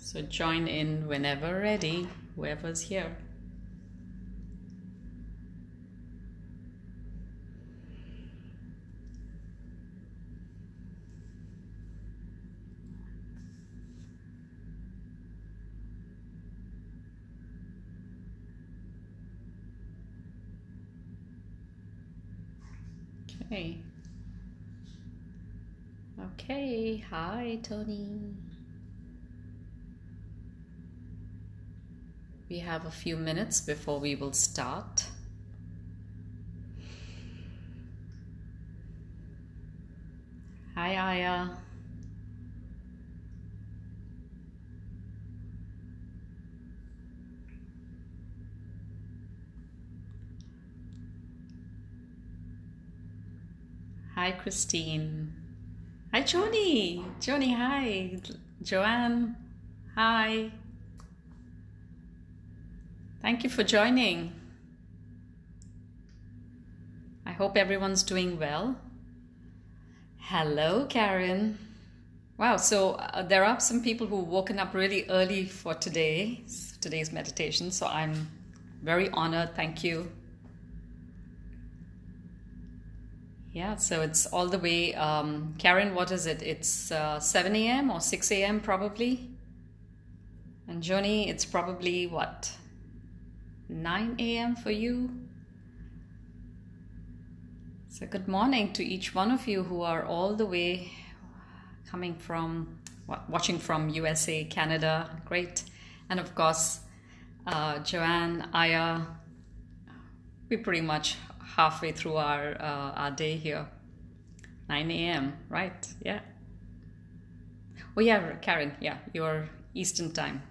So join in whenever ready, whoever's here. Okay. Okay, hi Tony. We have a few minutes before we will start. Hi Aya. Hi Christine. Hi Joni. Joni, hi. Joanne, hi. Thank you for joining. I hope everyone's doing well. Hello, Karen. Wow, so there are some people who've woken up really early for today's meditation, so I'm very honored. Thank you. Yeah, so it's all the way, Karen, what is it? It's 7 a.m. or 6 a.m. probably. And Joni, it's probably what? 9 a.m. for you? So good morning to each one of you who are all the way coming from, watching from USA, Canada. Great. And of course, Joanne, Aya, we're pretty much halfway through our day here. 9 a.m., right? Yeah. Oh yeah, Karen, yeah, your Eastern time.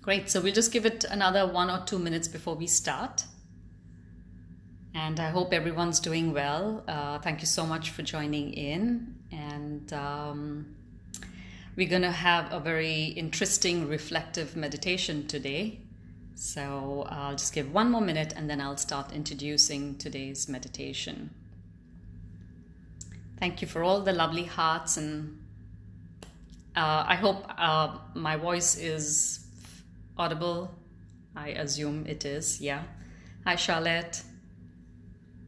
Great, so we'll just give it another 1 or 2 minutes before we start. And I hope everyone's doing well. Thank you so much for joining in. And we're going to have a very interesting reflective meditation today. So I'll just give 1 more minute and then I'll start introducing today's meditation. Thank you for all the lovely hearts, and I hope my voice is audible. I assume it is, yeah. Hi Charlotte.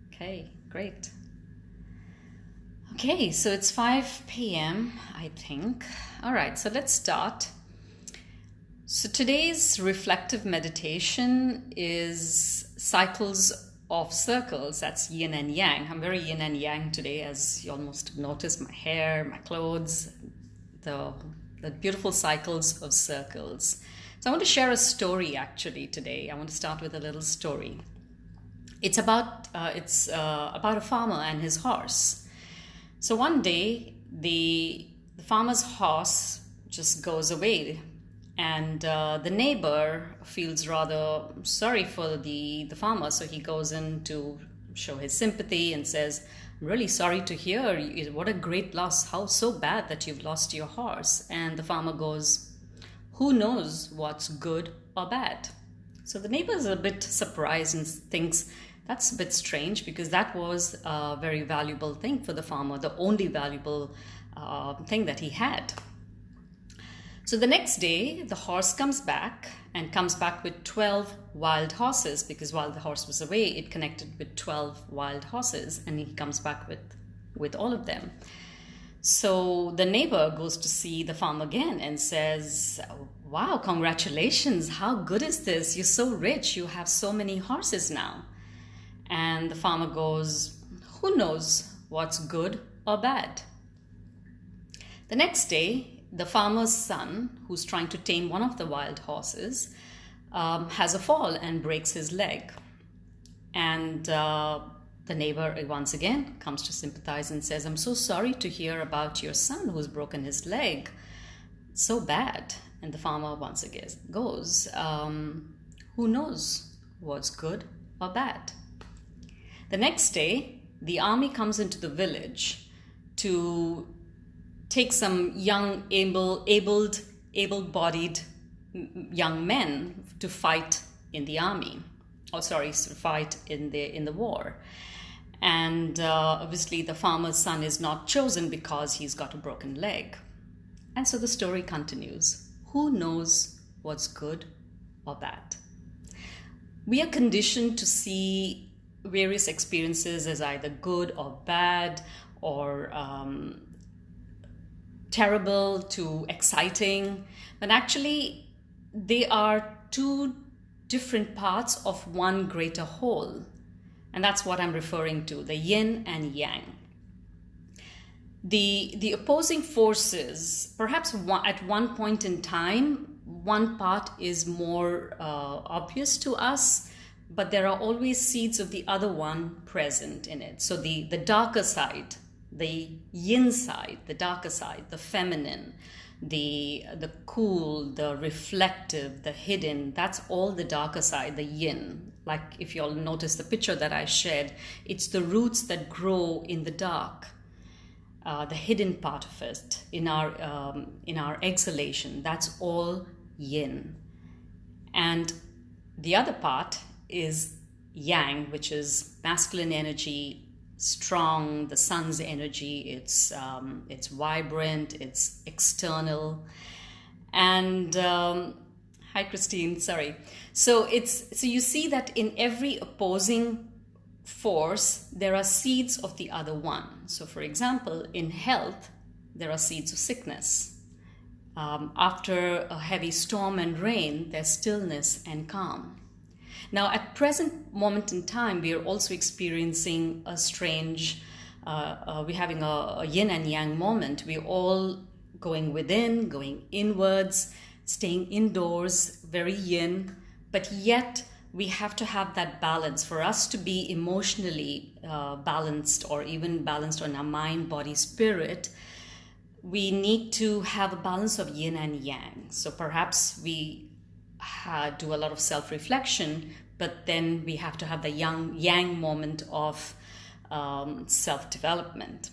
Okay, great. Okay, so it's 5 p.m. I think. All right, so let's start. So today's reflective meditation is cycles of circles. That's yin and yang. I'm very yin and yang today, as you almost noticed, my hair, my clothes, the beautiful cycles of circles. So I want to share a story actually today. I want to start with a little story. It's about a farmer and his horse. So one day the farmer's horse just goes away. And the neighbor feels rather sorry for the farmer, so he goes in to show his sympathy and says, "I'm really sorry to hear. What a great loss. How so bad that you've lost your horse?" And the farmer goes, "Who knows what's good or bad?" So the neighbor is a bit surprised and thinks that's a bit strange, because that was a very valuable thing for the farmer, the only valuable thing that he had. So the next day, the horse comes back with 12 wild horses, because while the horse was away, it connected with 12 wild horses, and he comes back with all of them. So the neighbor goes to see the farm again and says, "Wow, congratulations. How good is this? You're so rich. You have so many horses now." And the farmer goes, "Who knows what's good or bad?" The next day, the farmer's son, who's trying to tame one of the wild horses, has a fall and breaks his leg. And the neighbor once again comes to sympathize and says, "I'm so sorry to hear about your son who's broken his leg. So bad." And the farmer once again goes, "Who knows what's good or bad?" The next day, the army comes into the village to take some young, able-bodied young men to fight in the army. Fight in the war. And obviously the farmer's son is not chosen because he's got a broken leg. And so the story continues. who knows what's good or bad? We are conditioned to see various experiences as either good or bad, or terrible to exciting, but actually they are two different parts of one greater whole. And that's what I'm referring to, the yin and yang. The opposing forces, perhaps at one point in time, one part is more obvious to us, but there are always seeds of the other one present in it. So the darker side, the yin side, the darker side, the feminine, the cool, the reflective, the hidden, that's all the darker side, the yin. Like if you'll notice the picture that I shared, it's the roots that grow in the dark. The hidden part of it in our exhalation, that's all yin. And the other part is yang, which is masculine energy, strong, the sun's energy. It's vibrant, it's external. And hi Christine, sorry. So you see that in every opposing force, there are seeds of the other one. So for example, in health, there are seeds of sickness. After a heavy storm and rain, there's stillness and calm. Now, at present moment in time, we are also experiencing a strange, we're having a yin and yang moment. We're all going within, going inwards, staying indoors, very yin, but yet we have to have that balance. For us to be emotionally balanced, or even balanced on our mind, body, spirit, we need to have a balance of yin and yang. So perhaps we do a lot of self-reflection, but then we have to have the yang moment of self-development.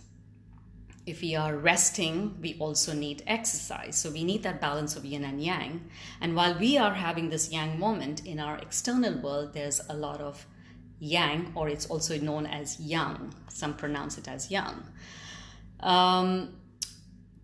If we are resting, we also need exercise. So we need that balance of yin and yang. And while we are having this yang moment in our external world, there's a lot of yang, or it's also known as yang. Some pronounce it as yang.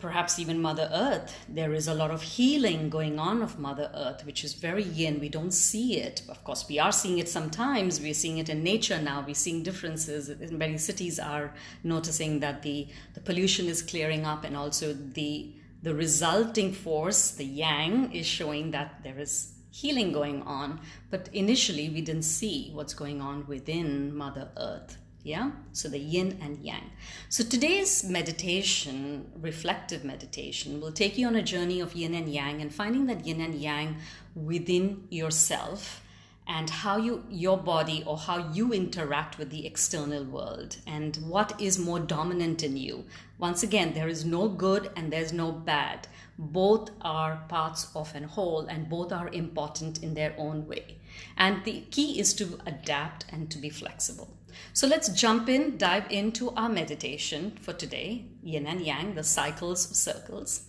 Perhaps even Mother Earth, there is a lot of healing going on of Mother Earth, which is very yin. We don't see it. Of course, we are seeing it sometimes. We're seeing it in nature now. We're seeing differences. Many cities are noticing that the pollution is clearing up, and also the resulting force, the yang, is showing that there is healing going on. But initially, we didn't see what's going on within Mother Earth. Yeah, so the yin and yang. So today's meditation, reflective meditation, will take you on a journey of yin and yang, and finding that yin and yang within yourself, and how your body, or how you interact with the external world, and what is more dominant in you. Once again, there is no good and there's no bad. Both are parts of an whole, and both are important in their own way. And the key is to adapt and to be flexible. So let's dive into our meditation for today, yin and yang, the cycles of circles.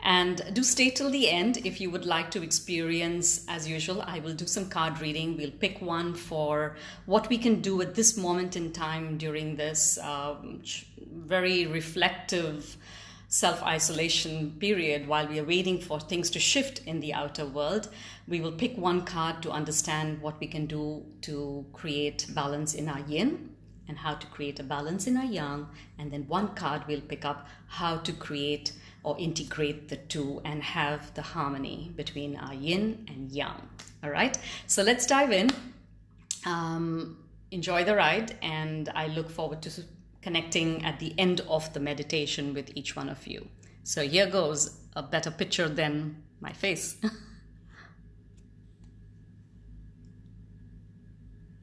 And do stay till the end if you would like to experience. As usual, I will do some card reading. We'll pick one for what we can do at this moment in time during this very reflective self-isolation period, while we are waiting for things to shift in the outer world. We will pick one card to understand what we can do to create balance in our yin, and how to create a balance in our yang. And then one card we'll pick up how to create or integrate the two and have the harmony between our yin and yang. All right, so let's dive in. Enjoy the ride, and I look forward to connecting at the end of the meditation with each one of you. So here goes, a better picture than my face.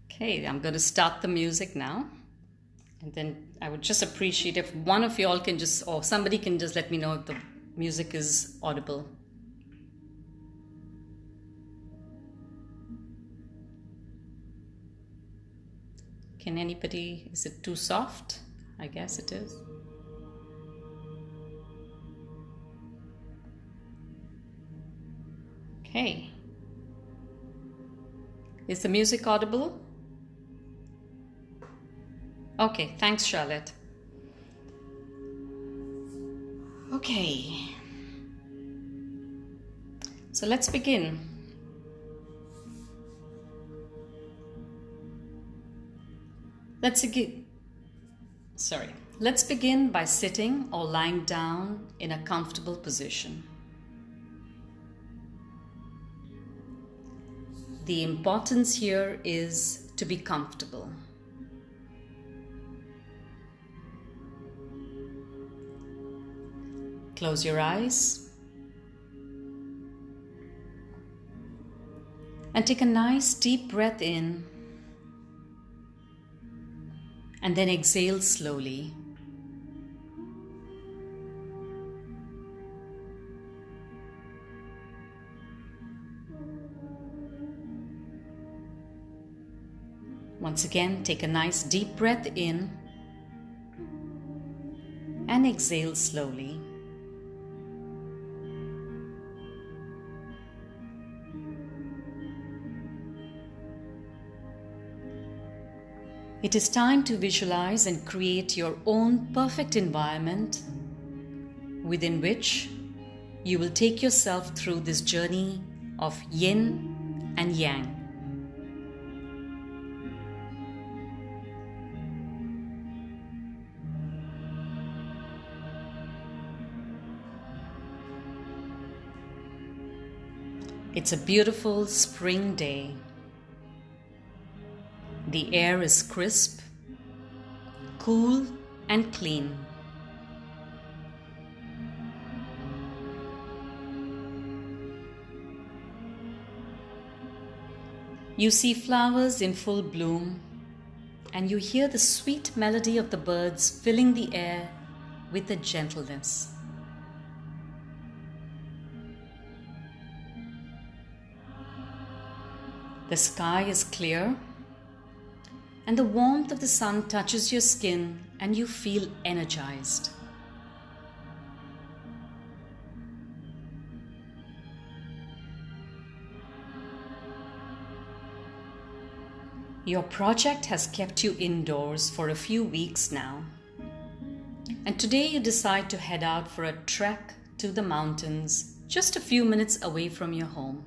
Okay, I'm going to start the music now. And then I would just appreciate if one of you all can just, or somebody can just let me know if the music is audible. Can anybody, is it too soft? I guess it is. Okay. Is the music audible? Okay, thanks, Charlotte. Okay. So let's begin. Let's begin by sitting or lying down in a comfortable position. The importance here is to be comfortable. Close your eyes and take a nice deep breath in and then exhale slowly. Once again, take a nice deep breath in and exhale slowly. It is time to visualize and create your own perfect environment within which you will take yourself through this journey of Yin and Yang. It's a beautiful spring day. The air is crisp, cool, and clean. You see flowers in full bloom, and you hear the sweet melody of the birds filling the air with a gentleness. The sky is clear, and the warmth of the sun touches your skin and you feel energized. Your project has kept you indoors for a few weeks now, and today you decide to head out for a trek to the mountains just a few minutes away from your home.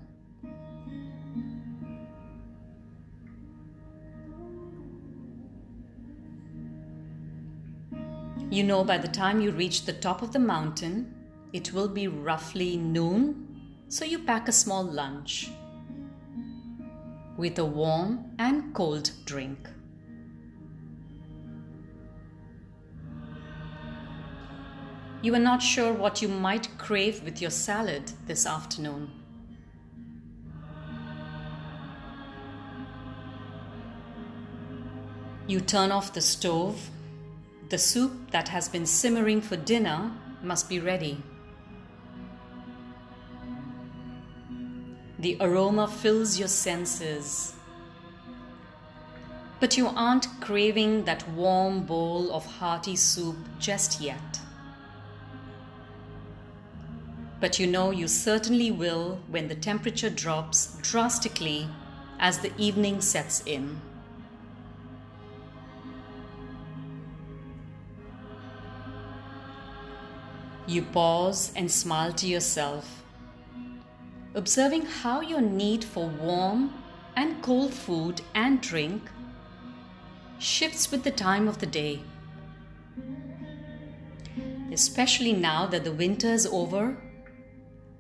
You know by the time you reach the top of the mountain, it will be roughly noon, so you pack a small lunch with a warm and cold drink. You are not sure what you might crave with your salad this afternoon. You turn off the stove. The soup that has been simmering for dinner must be ready. The aroma fills your senses, but you aren't craving that warm bowl of hearty soup just yet. But you know you certainly will when the temperature drops drastically as the evening sets in. You pause and smile to yourself, observing how your need for warm and cold food and drink shifts with the time of the day. Especially now that the winter is over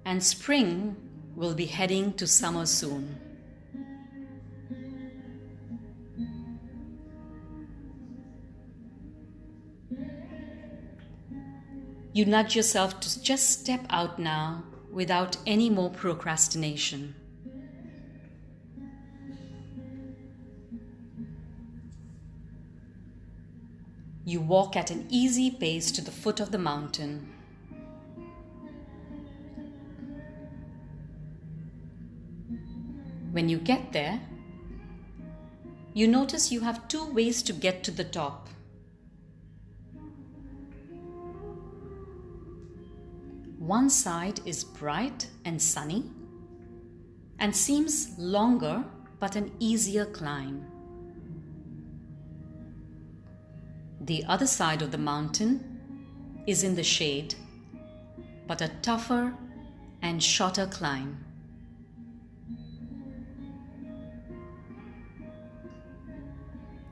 and spring will be heading to summer soon. You nudge yourself to just step out now without any more procrastination. You walk at an easy pace to the foot of the mountain. When you get there, you notice you have two ways to get to the top. One side is bright and sunny and seems longer but an easier climb. The other side of the mountain is in the shade but a tougher and shorter climb.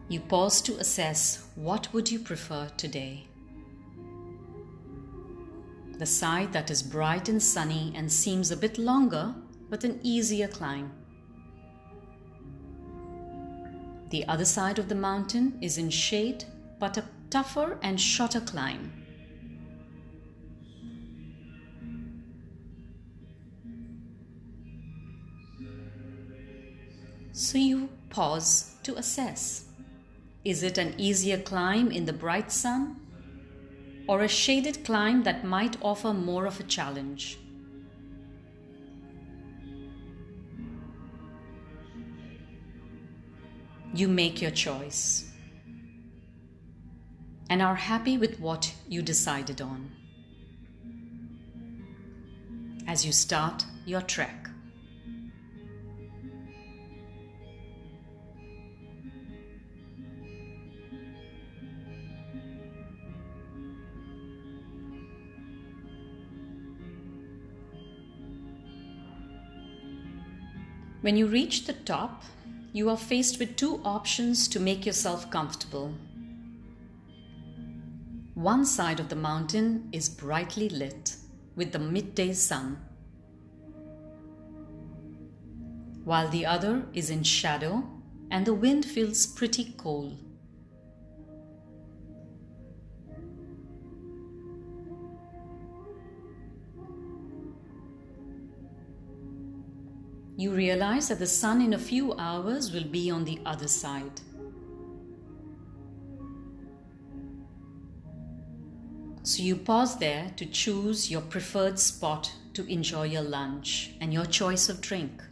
You pause to assess what would you prefer today. The side that is bright and sunny and seems a bit longer but an easier climb. The other side of the mountain is in shade but a tougher and shorter climb. So you pause to assess. Is it an easier climb in the bright sun, or a shaded climb that might offer more of a challenge? You make your choice and are happy with what you decided on as you start your trek. When you reach the top, you are faced with two options to make yourself comfortable. One side of the mountain is brightly lit with the midday sun, while the other is in shadow and the wind feels pretty cold. You realize that the sun in a few hours will be on the other side. So you pause there to choose your preferred spot to enjoy your lunch and your choice of drink.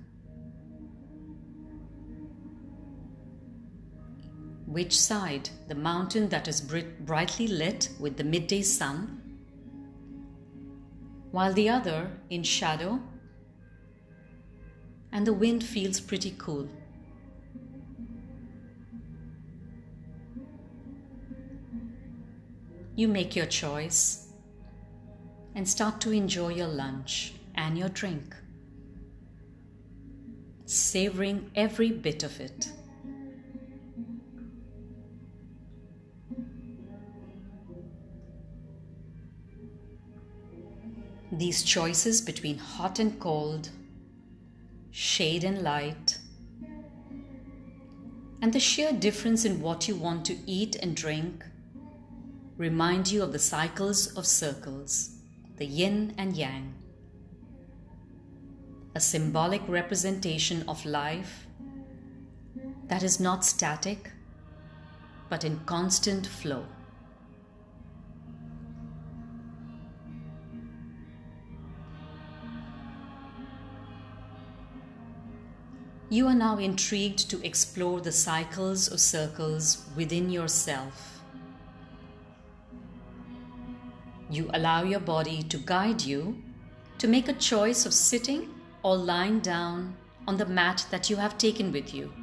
Which side? The mountain that is brightly lit with the midday sun, while the other in shadow and the wind feels pretty cool. You make your choice and start to enjoy your lunch and your drink, savoring every bit of it. These choices between hot and cold, shade and light, and the sheer difference in what you want to eat and drink remind you of the cycles of circles, the yin and yang, a symbolic representation of life that is not static but in constant flow. You are now intrigued to explore the cycles of circles within yourself. You allow your body to guide you to make a choice of sitting or lying down on the mat that you have taken with you.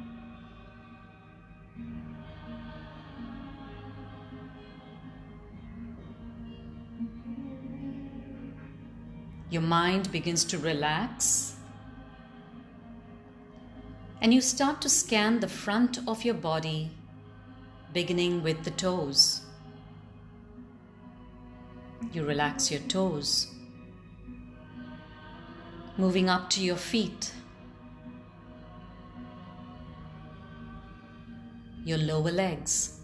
Your mind begins to relax, and you start to scan the front of your body, beginning with the toes. You relax your toes, moving up to your feet, your lower legs,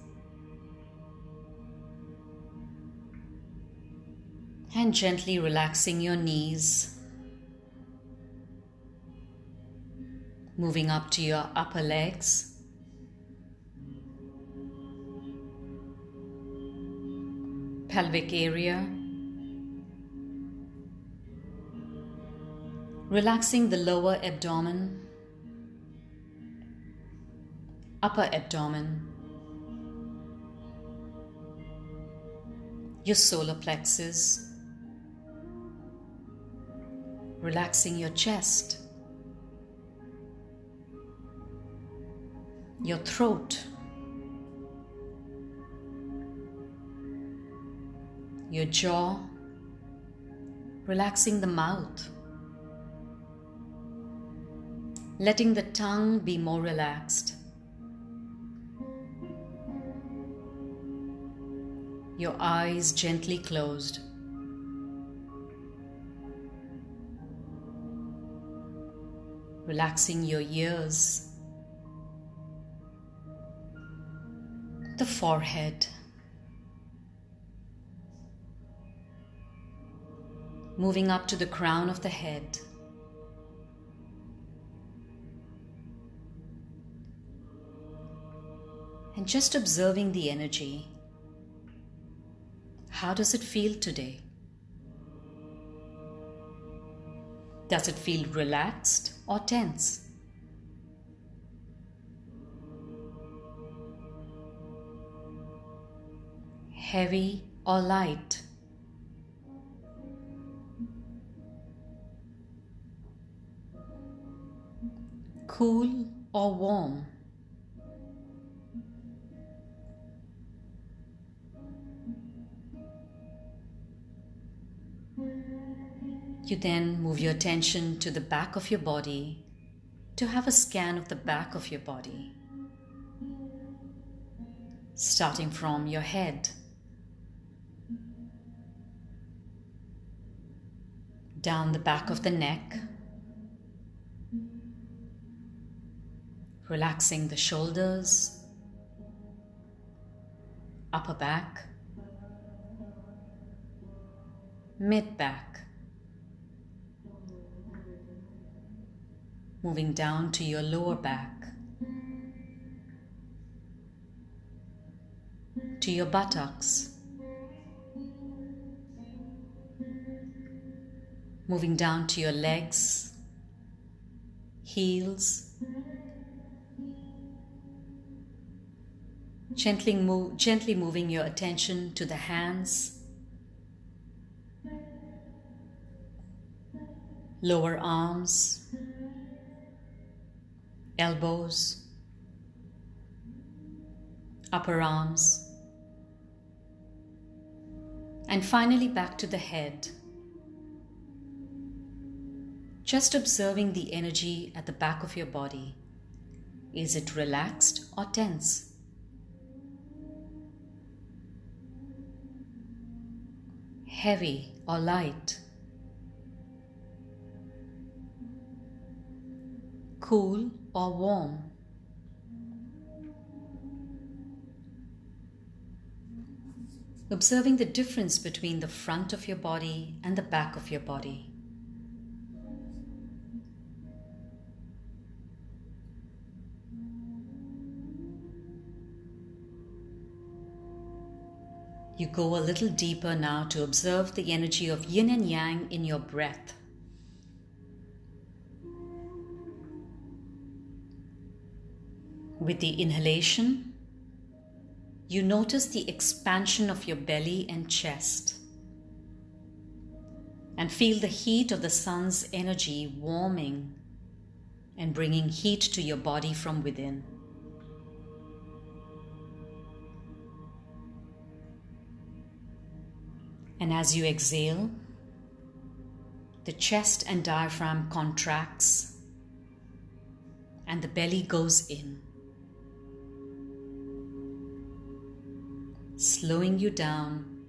and gently relaxing your knees, moving up to your upper legs, pelvic area, relaxing the lower abdomen, upper abdomen, your solar plexus, relaxing your chest, your throat, your jaw, relaxing the mouth, letting the tongue be more relaxed, your eyes gently closed. Relaxing your ears, the forehead, moving up to the crown of the head. And just observing the energy. How does it feel today? Does it feel relaxed or tense? Heavy or light? Cool or warm? You then move your attention to the back of your body to have a scan of the back of your body, starting from your head, down the back of the neck, relaxing the shoulders, upper back, mid-back, moving down to your lower back, to your buttocks, moving down to your legs, heels, gently moving your attention to the hands, lower arms, elbows, upper arms, and finally back to the head. Just observing the energy at the back of your body. Is it relaxed or tense? Heavy or light? Cool or warm? Observing the difference between the front of your body and the back of your body. You go a little deeper now to observe the energy of Yin and Yang in your breath. With the inhalation, you notice the expansion of your belly and chest, and feel the heat of the sun's energy warming and bringing heat to your body from within. And as you exhale, the chest and diaphragm contracts and the belly goes in, slowing you down,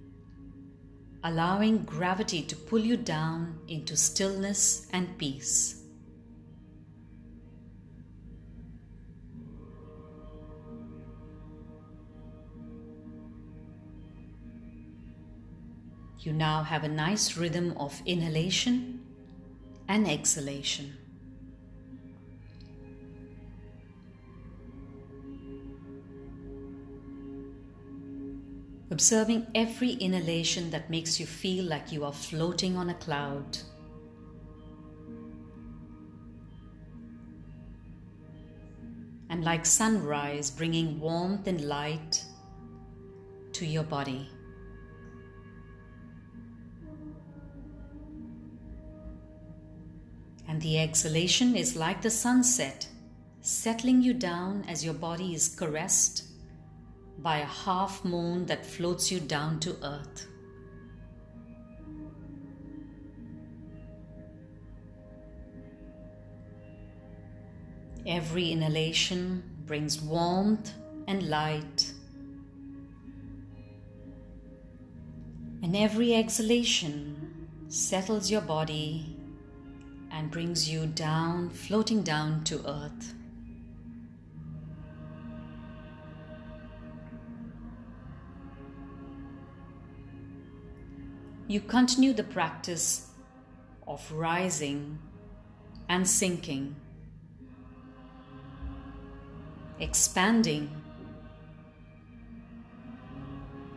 allowing gravity to pull you down into stillness and peace. You now have a nice rhythm of inhalation and exhalation. Observing every inhalation that makes you feel like you are floating on a cloud. And like sunrise, bringing warmth and light to your body. And the exhalation is like the sunset, settling you down as your body is caressed by a half moon that floats you down to earth. Every inhalation brings warmth and light, And every exhalation settles your body and brings you down, floating down to earth. You continue the practice of rising and sinking, expanding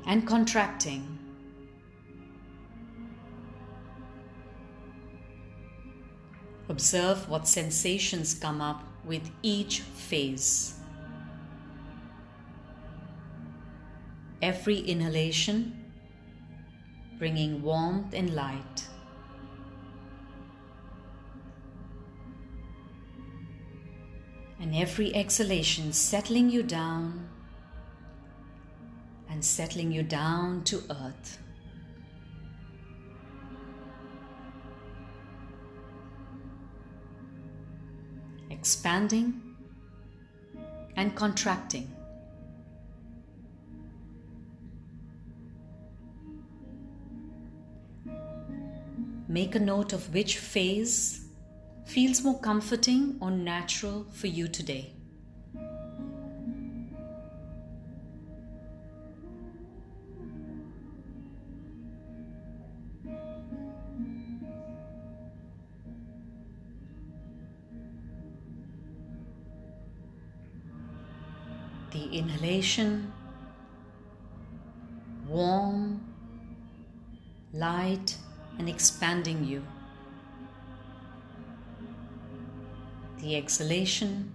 and contracting. Observe what sensations come up with each phase. Every inhalation bringing warmth and light. And every exhalation settling you down and settling you down to earth. Expanding and contracting. Make a note of which phase feels more comforting or natural for you today. The inhalation, warm, light, and expanding you. The exhalation,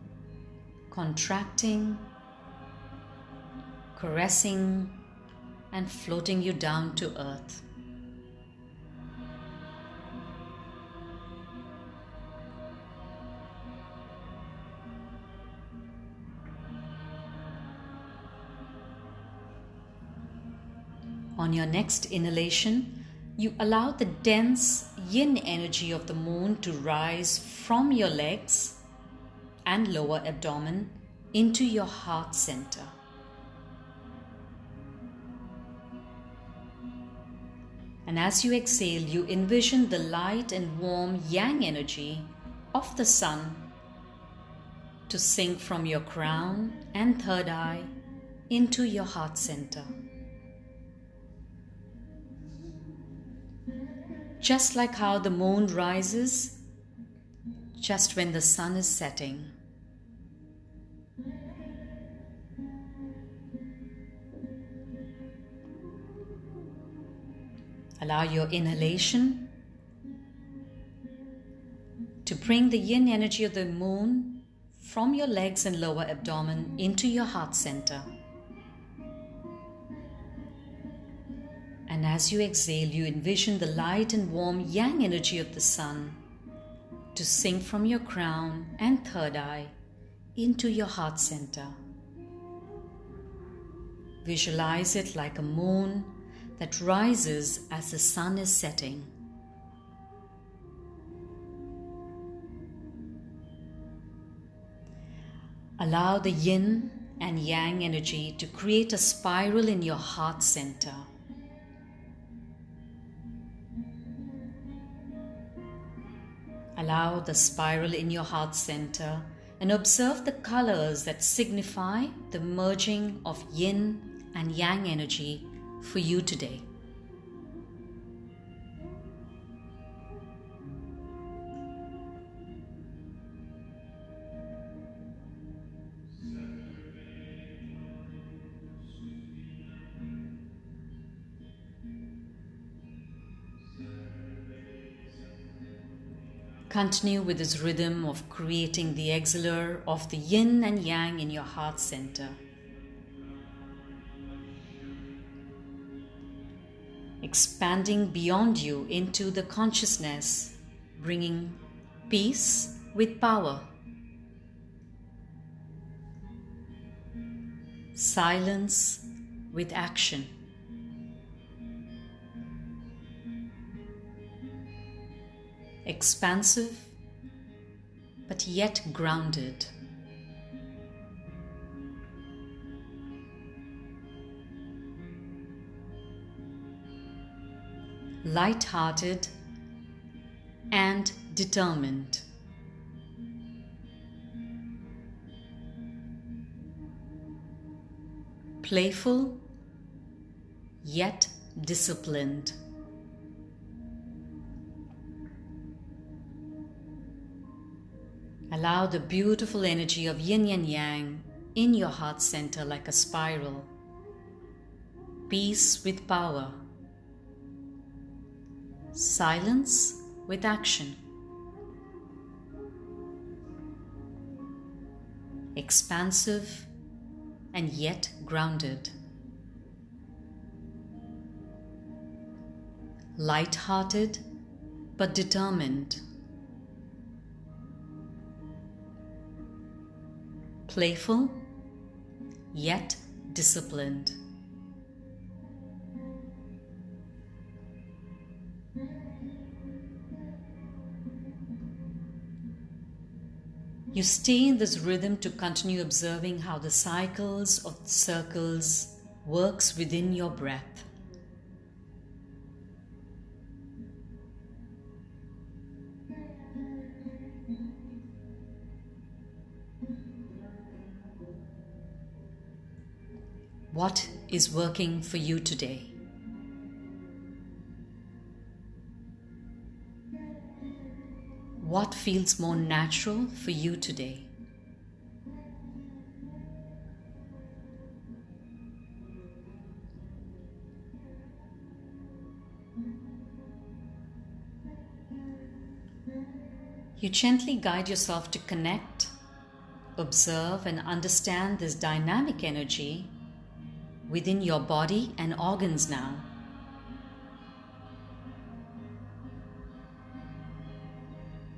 contracting, caressing, and floating you down to earth. On your next inhalation, you allow the dense yin energy of the moon to rise from your legs and lower abdomen into your heart center. And as you exhale, you envision the light and warm yang energy of the sun to sink from your crown and third eye into your heart center. Just like how the moon rises just when the sun is setting. Allow your inhalation to bring the yin energy of the moon from your legs and lower abdomen into your heart center. And as you exhale, you envision the light and warm yang energy of the sun to sink from your crown and third eye into your heart center. Visualize it like a moon that rises as the sun is setting. Allow the yin and yang energy to create a spiral in your heart center. Allow the spiral in your heart center and observe the colors that signify the merging of yin and yang energy for you today. Continue with this rhythm of creating the exhaler of the yin and yang in your heart center. Expanding beyond you into the consciousness, bringing peace with power, silence with action. Expansive, but yet grounded. light-hearted, and determined. Playful, yet disciplined. Allow the beautiful energy of Yin and Yang in your heart center like a spiral. Peace with power. Silence with action. Expansive and yet grounded. Light-hearted but determined. Playful yet disciplined. You stay in this rhythm to continue observing how the cycles of circles works within your breath. What is working for you today? What feels more natural for you today? You gently guide yourself to connect, observe, and understand this dynamic energy within your body and organs now.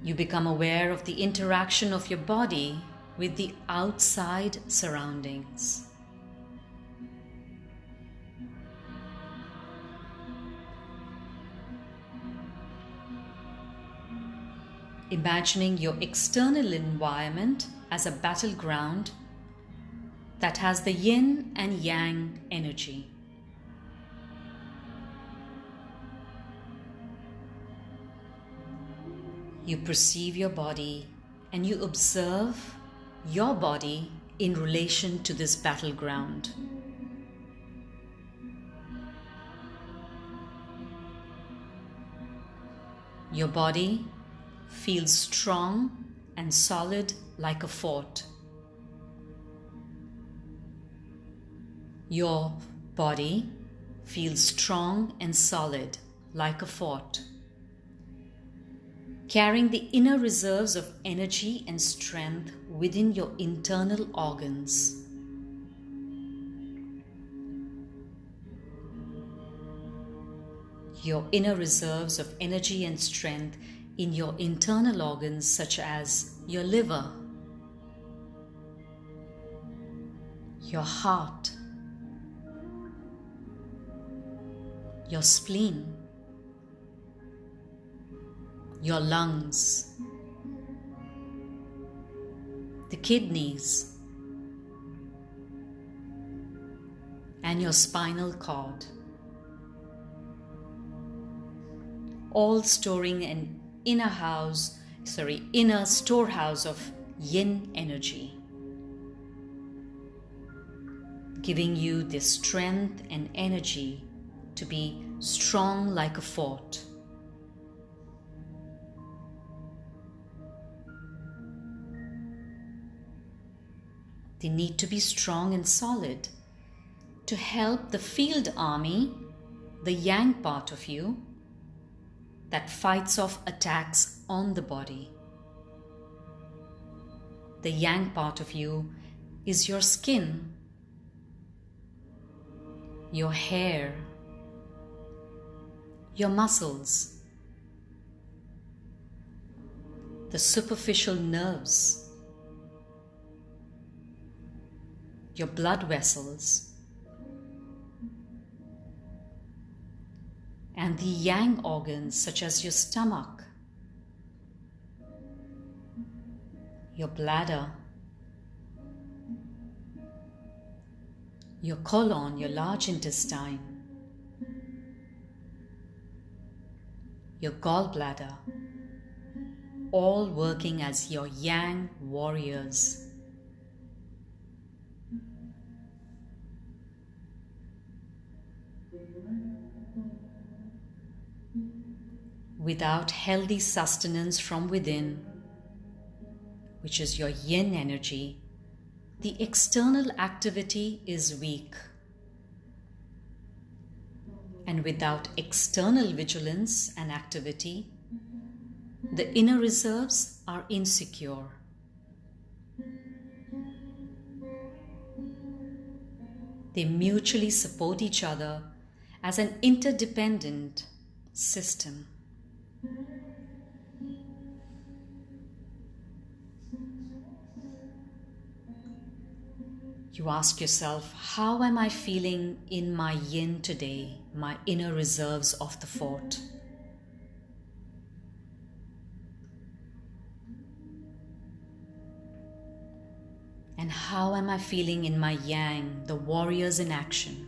You become aware of the interaction of your body with the outside surroundings. Imagining your external environment as a battleground that has the yin and yang energy. You perceive your body and you observe your body in relation to this battleground. Your body feels strong and solid like a fort. Your body feels strong and solid like a fort, carrying the inner reserves of energy and strength within your internal organs. Your inner reserves of energy and strength in your internal organs, such as your liver, your heart, your spleen, your lungs, the kidneys, and your spinal cord, all storing an inner storehouse of yin energy, giving you the strength and energy to be strong like a fort. They need to be strong and solid to help the field army, the yang part of you, that fights off attacks on the body. The yang part of you is your skin, your hair, your muscles, the superficial nerves, your blood vessels, and the yang organs such as your stomach, your bladder, your colon, your large intestine, your gallbladder, all working as your yang warriors. Without healthy sustenance from within, which is your yin energy, the external activity is weak. And without external vigilance and activity, the inner reserves are insecure. They mutually support each other as an interdependent system. You ask yourself, how am I feeling in my yin today, my inner reserves of the fort? And how am I feeling in my yang, the warriors in action?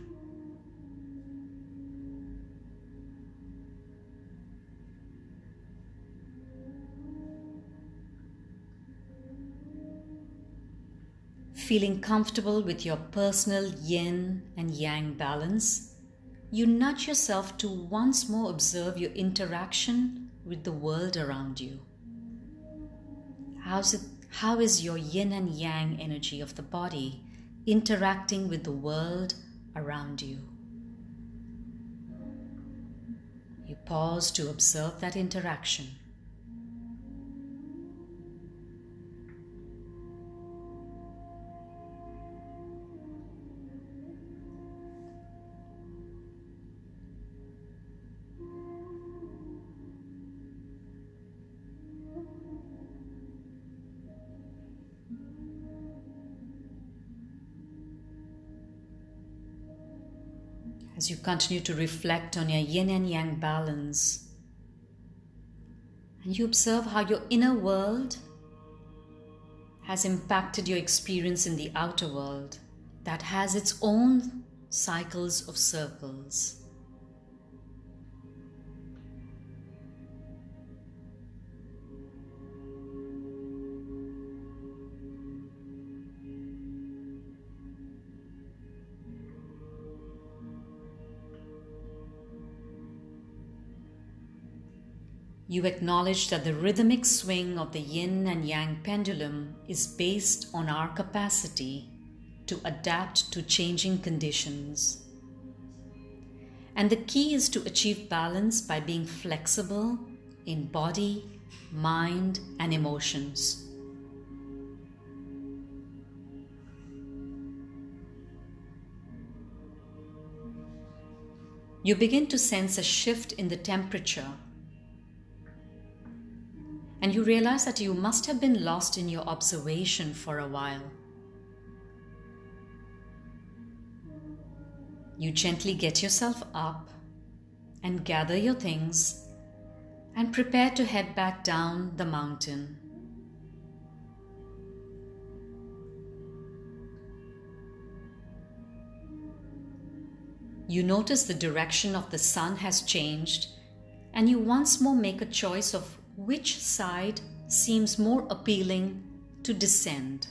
Feeling comfortable with your personal yin and yang balance, you nudge yourself to once more observe your interaction with the world around you. How is your yin and yang energy of the body interacting with the world around you? You pause to observe that interaction. As you continue to reflect on your yin and yang balance, and you observe how your inner world has impacted your experience in the outer world that has its own cycles of circles. You acknowledge that the rhythmic swing of the yin and yang pendulum is based on our capacity to adapt to changing conditions. And the key is to achieve balance by being flexible in body, mind, and emotions. You begin to sense a shift in the temperature, and you realize that you must have been lost in your observation for a while. You gently get yourself up and gather your things and prepare to head back down the mountain. You notice the direction of the sun has changed, and you once more make a choice of which side seems more appealing to descend.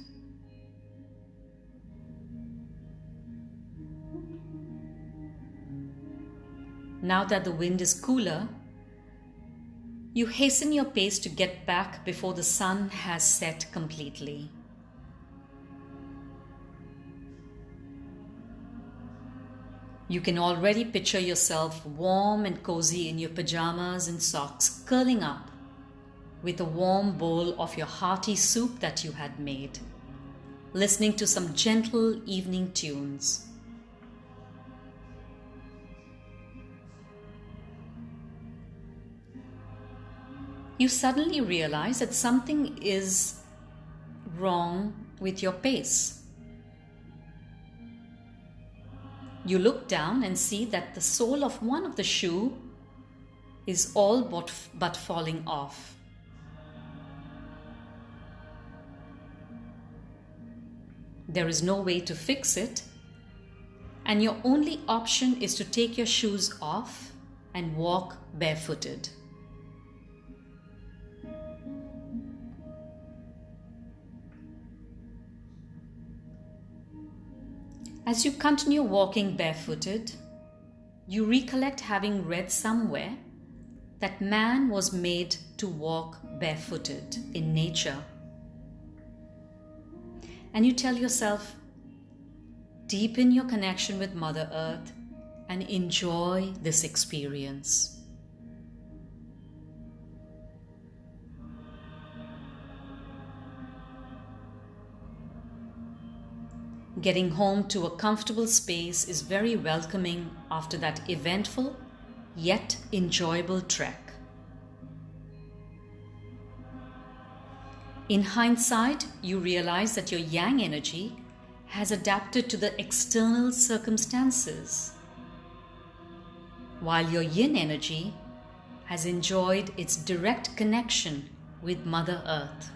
Now that the wind is cooler, you hasten your pace to get back before the sun has set completely. You can already picture yourself warm and cozy in your pajamas and socks, curling up with a warm bowl of your hearty soup that you had made, listening to some gentle evening tunes. You suddenly realize that something is wrong with your pace. You look down and see that the sole of one of the shoe is all but falling off. There is no way to fix it, and your only option is to take your shoes off and walk barefooted. As you continue walking barefooted, you recollect having read somewhere that man was made to walk barefooted in nature. And you tell yourself, deepen your connection with Mother Earth and enjoy this experience. Getting home to a comfortable space is very welcoming after that eventful yet enjoyable trek. In hindsight, you realize that your Yang energy has adapted to the external circumstances, while your Yin energy has enjoyed its direct connection with Mother Earth.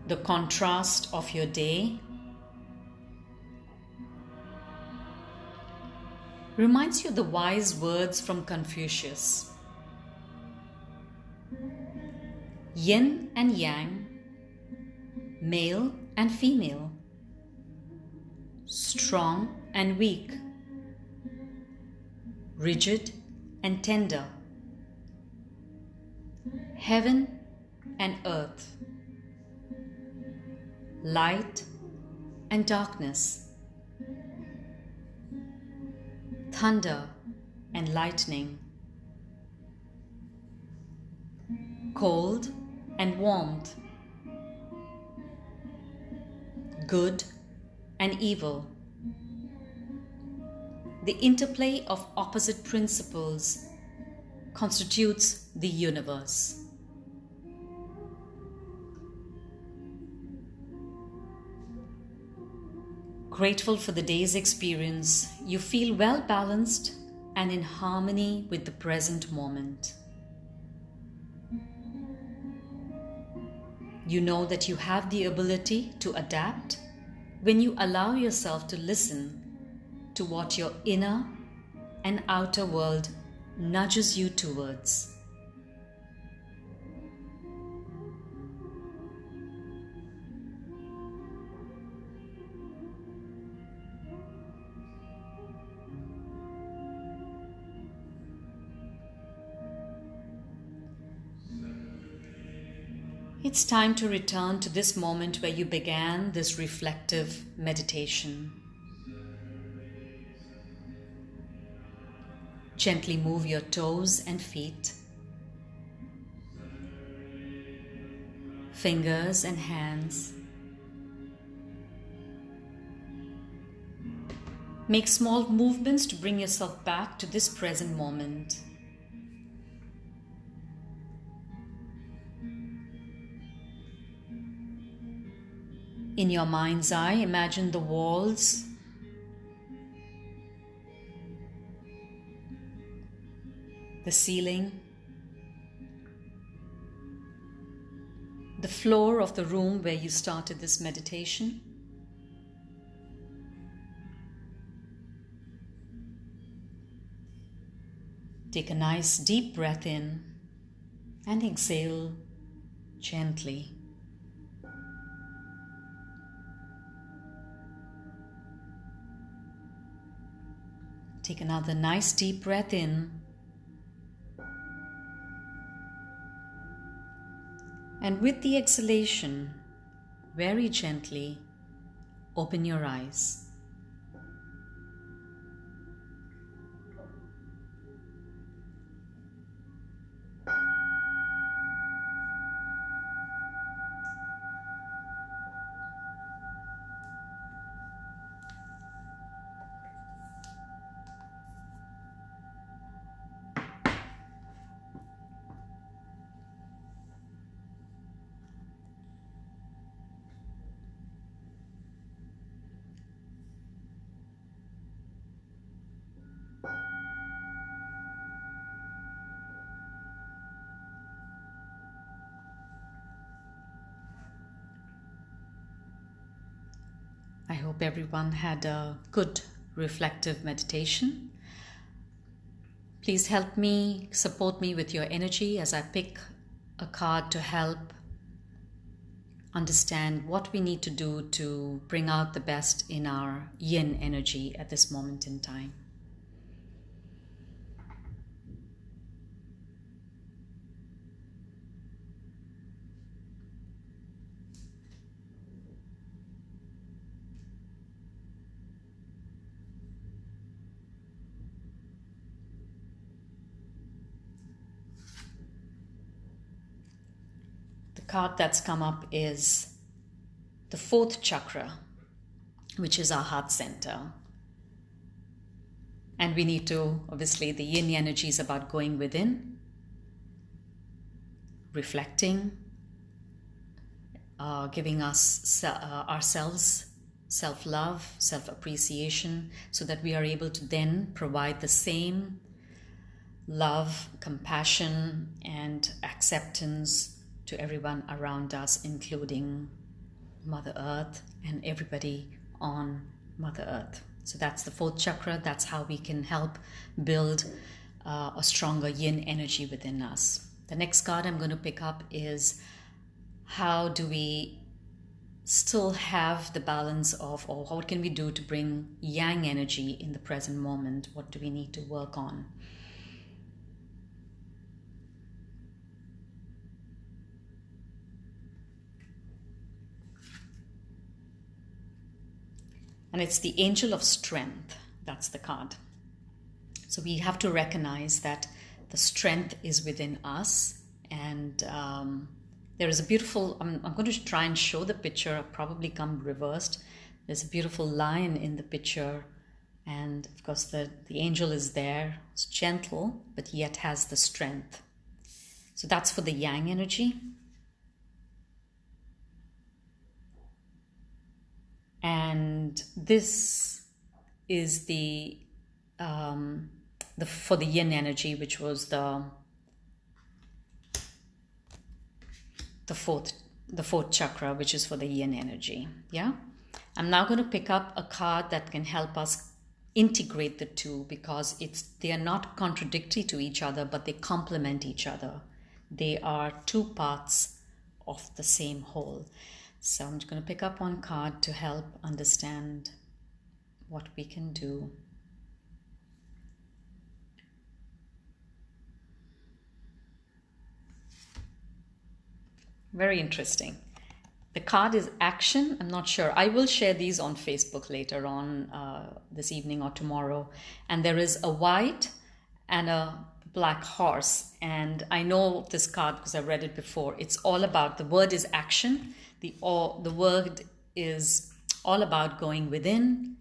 The contrast of your day reminds you of the wise words from Confucius. Yin and Yang, male and female, strong and weak, rigid and tender, heaven and earth, light and darkness, thunder and lightning, cold and warmth, good and evil. The interplay of opposite principles constitutes the universe. Grateful for the day's experience, you feel well balanced and in harmony with the present moment. You know that you have the ability to adapt when you allow yourself to listen to what your inner and outer world nudges you towards. It's time to return to this moment where you began this reflective meditation. Gently move your toes and feet, fingers and hands. Make small movements to bring yourself back to this present moment. In your mind's eye, imagine the walls, the ceiling, the floor of the room where you started this meditation. Take a nice deep breath in and exhale gently. Take another nice deep breath in and with the exhalation, very gently open your eyes. hope everyone had a good reflective meditation. Please help me, support me with your energy as I pick a card to help understand what we need to do to bring out the best in our yin energy at this moment in time. The card that's come up is the fourth chakra, which is our heart center. And we need to, obviously, the yin energy is about going within, reflecting, giving us ourselves self-love, self-appreciation, so that we are able to then provide the same love, compassion, and acceptance to everyone around us, including Mother Earth and everybody on Mother Earth. So that's the fourth chakra. That's how we can help build a stronger yin energy within us. The next card I'm going to pick up is how do we still have the balance of, or what can we do to bring yang energy in the present moment? What do we need to work on? And it's the Angel of Strength. That's the card. So we have to recognize that the strength is within us. And there is a beautiful, I'm going to try and show the picture, I'll probably come reversed. There's a beautiful lion in the picture. And of course the angel is there. It's gentle, but yet has the strength. So that's for the yang energy. And this is the for the yin energy, which was the fourth chakra, which is for the yin energy. Yeah, I'm now going to pick up a card that can help us integrate the two, because they are not contradictory to each other, but they complement each other. They are two parts of the same whole. So I'm just going to pick up one card to help understand what we can do. Very interesting. The card is action. I'm not sure. I will share these on Facebook later on this evening or tomorrow. And there is a white and a black horse. And I know this card because I've read it before. It's all about, the word is action. The word is all about going within,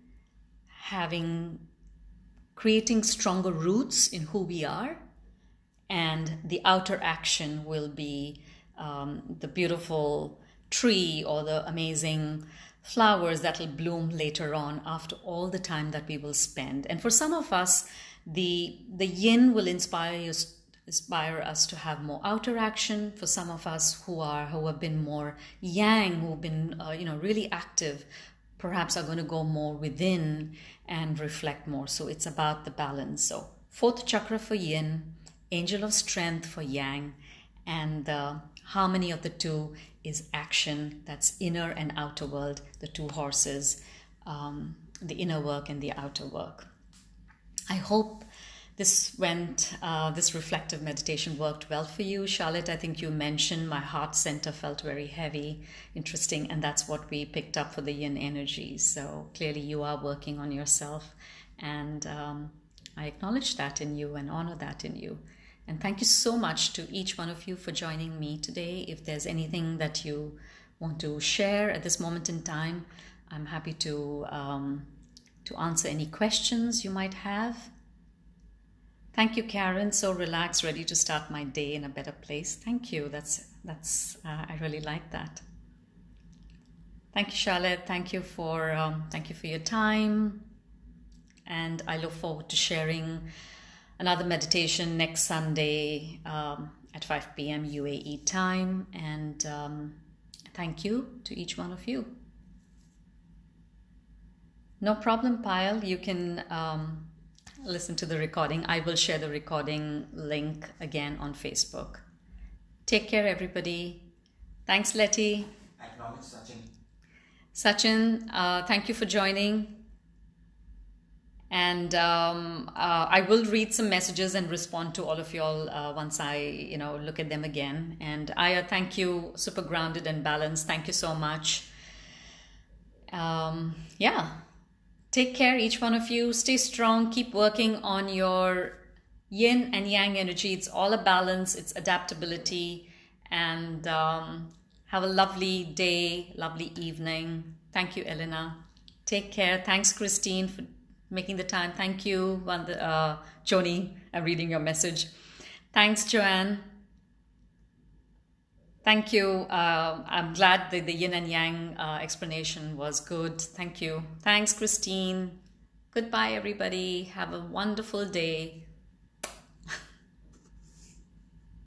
creating stronger roots in who we are, and the outer action will be the beautiful tree or the amazing flowers that will bloom later on after all the time that we will spend. And for some of us, the yin will inspire us to have more outer action. For some of us who have been more yang, who've been really active, perhaps are going to go more within and reflect more. So it's about the balance. So fourth chakra for yin, angel of strength for yang, and the harmony of the two is action. That's inner and outer world, the two horses, the inner work and the outer work. I hope this reflective meditation worked well for you. Charlotte, I think you mentioned my heart center felt very heavy, interesting, and that's what we picked up for the yin energy. So clearly you are working on yourself, and I acknowledge that in you and honor that in you. And thank you so much to each one of you for joining me today. If there's anything that you want to share at this moment in time, I'm happy to answer any questions you might have. Thank you, Karen. So relaxed, ready to start my day in a better place. Thank you. That's I really like that. Thank you, Charlotte. Thank you for your time, and I look forward to sharing another meditation next Sunday at 5 p.m. UAE time. And thank you to each one of you. No problem, Payal. You can listen to the recording. I will share the recording link again on Facebook. Take care, everybody. Thanks, Letty. Acknowledge Sachin. Sachin, thank you for joining. And I will read some messages and respond to all of y'all once I, look at them again. And Aya, thank you. Super grounded and balanced. Thank you so much. Yeah. Take care, each one of you. Stay strong. Keep working on your yin and yang energy. It's all a balance. It's adaptability. And have a lovely day, lovely evening. Thank you, Elena. Take care. Thanks, Christine, for making the time. Thank you, Joni. I'm reading your message. Thanks, Joanne. Thank you. I'm glad that the yin and yang explanation was good. Thank you. Thanks, Christine. Goodbye, everybody. Have a wonderful day.